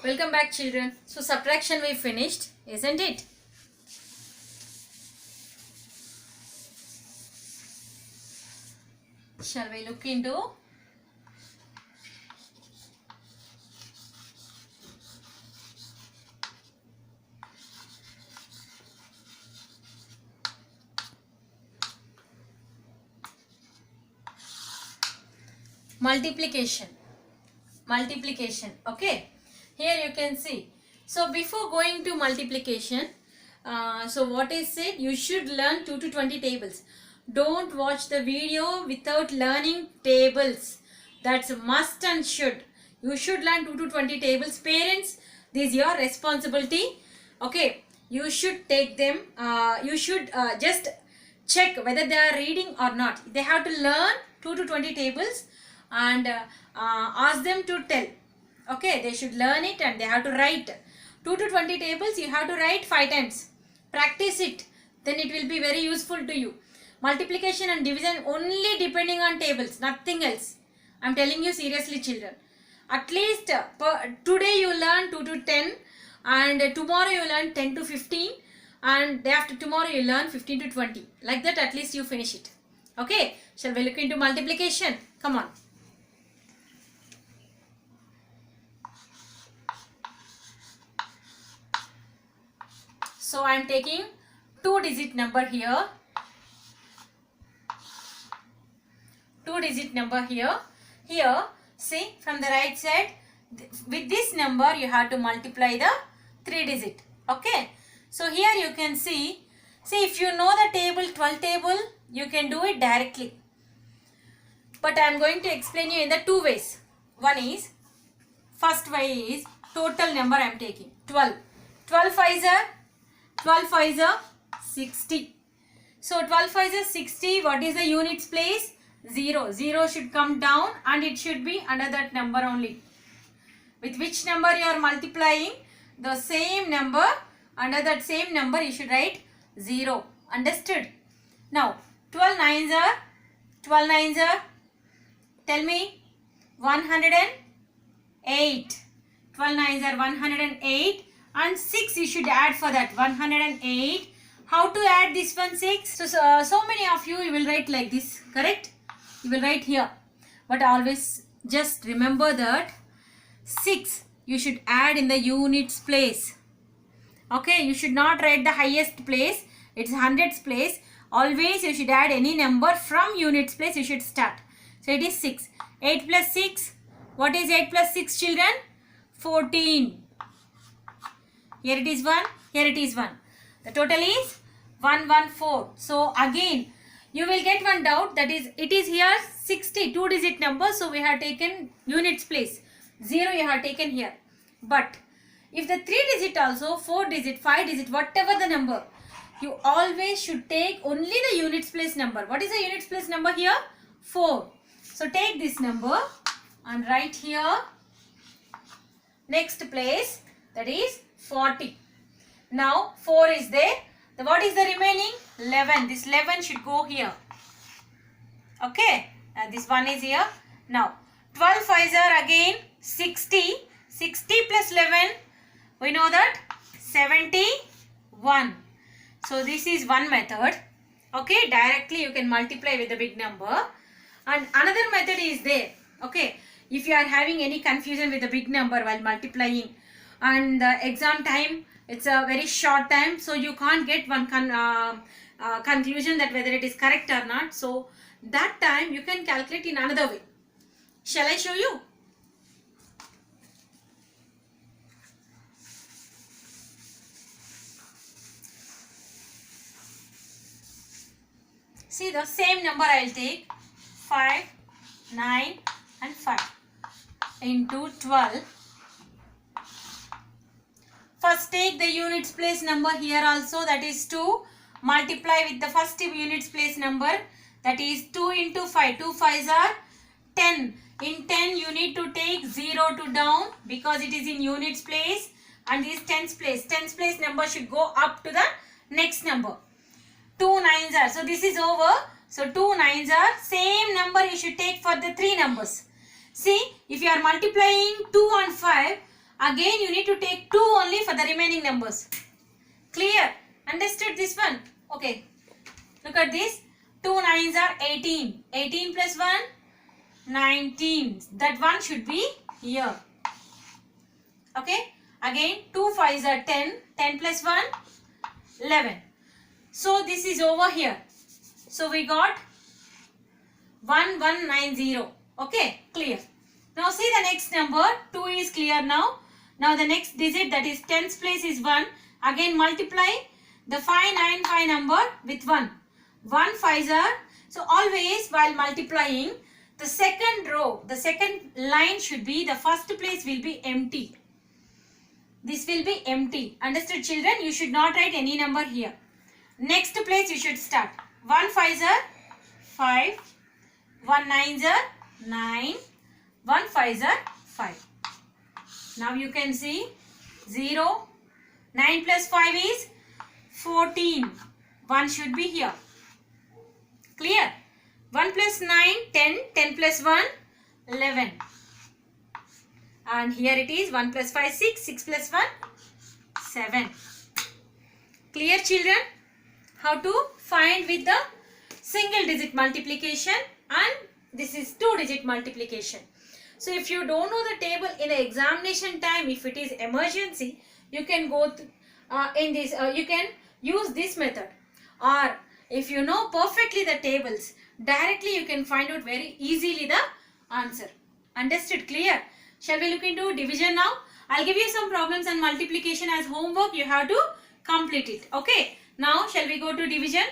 Welcome back, children. So subtraction we finished, isn't it? Shall we look into multiplication? Okay, here you can see. So before going to multiplication, so what is said, you should learn 2 to 20 tables. Don't watch the video without learning tables. That's a must and should. You should learn 2 to 20 tables. Parents, this is your responsibility. Okay, you should take them. You should just check whether they are reading or not. They have to learn 2 to 20 tables and ask them to tell. Okay, they should learn it and they have to write 2 to 20 tables. You have to write 5 times. Practice it, then it will be very useful to you. Multiplication and division only depending on tables, nothing else. I am telling you seriously, children. At least today you learn 2 to 10 and tomorrow you learn 10 to 15 and day after tomorrow you learn 15 to 20. Like that, at least you finish it. Okay, shall we look into multiplication? Come on. So I am taking 2-digit number here. 2-digit number here. Here, see, from the right side, with this number you have to multiply the 3-digit. Okay. So here you can see if you know the table, 12 table, you can do it directly. But I am going to explain you in the 2 ways. One is, first way is total number I am taking, 12. 12 5s are 60. So 12 5s are 60. What is the units place? 0. 0 should come down and it should be under that number only. With which number you are multiplying? The same number. Under that same number you should write 0. Understood? Now 12 9s are, tell me, 108. 12 9s are 108 and 6 you should add for that, 108. How to add this one, 6? So many of you will write like this, correct? You will write here. But always just remember that 6 you should add in the units place. Okay, you should not write the highest place. It's hundreds place. Always you should add any number from units place. You should start. So it is 6. 8 plus 6. What is 8 plus 6, children? 14. Here it is 1. Here it is 1. The total is 114. So again, you will get one doubt, that is, it is here 60, 2-digit number. So we have taken units place. 0 you have taken here. But if the 3-digit also, 4-digit, 5-digit, whatever the number, you always should take only the units place number. What is the units place number here? 4. So take this number and write here next place, that is 40. Now 4 is there. What is the remaining? 11. This 11 should go here. Okay. This one is here. Now 12 5s are again 60. 60 plus 11, we know that 71. So this is one method. Okay. Directly you can multiply with the big number. And another method is there. Okay. If you are having any confusion with the big number while multiplying and the exam time, it's a very short time, so you can't get one conclusion that whether it is correct or not. So that time you can calculate in another way. Shall I show you? See, the same number I will take, 5, 9 and 5 into 12. First take the units place number here also, that is 2. Multiply with the first units place number, that is 2 into 5. 2 5s are 10. In 10 you need to take 0 to down because it is in units place and this tens place. Tens place number should go up to the next number. 2 9s are, so this is over. So 2 9s are, same number you should take for the 3 numbers. See, if you are multiplying 2 and 5, Again you need to take 2 only for the remaining numbers. Clear? Understood this one? Okay. Look at this. 2 9s are 18. 18 plus 1, 19. That one should be here. Okay. Again 2 5s are 10. 10 plus 1, 11. So this is over here. So we got 1190. Okay. Clear. Now see the next number. 2 is clear now. Now the next digit, that is tens place, is 1. Again multiply the 595 number with 1. 1 5s are. So always while multiplying, the second row, the second line should be, the first place will be empty. This will be empty. Understood children? You should not write any number here. Next place you should start. 1 5s are 5. 1 9s are 9. 1 5s are 5. Now you can see 0. 9 plus 5 is 14. 1 should be here. Clear? 1 plus 9, 10. 10 plus 1, 11. And here it is 1 plus 5, 6. 6 plus 1, 7. Clear children? How to find with the single digit multiplication, and this is 2 digit multiplication. So if you don't know the table in the examination time, if it is emergency, you can go in this, you can use this method. Or if you know perfectly the tables, directly you can find out very easily the answer. Understood? Clear? Shall we look into division now? I'll give you some problems on multiplication as homework. You have to complete it. Okay. Now shall we go to division?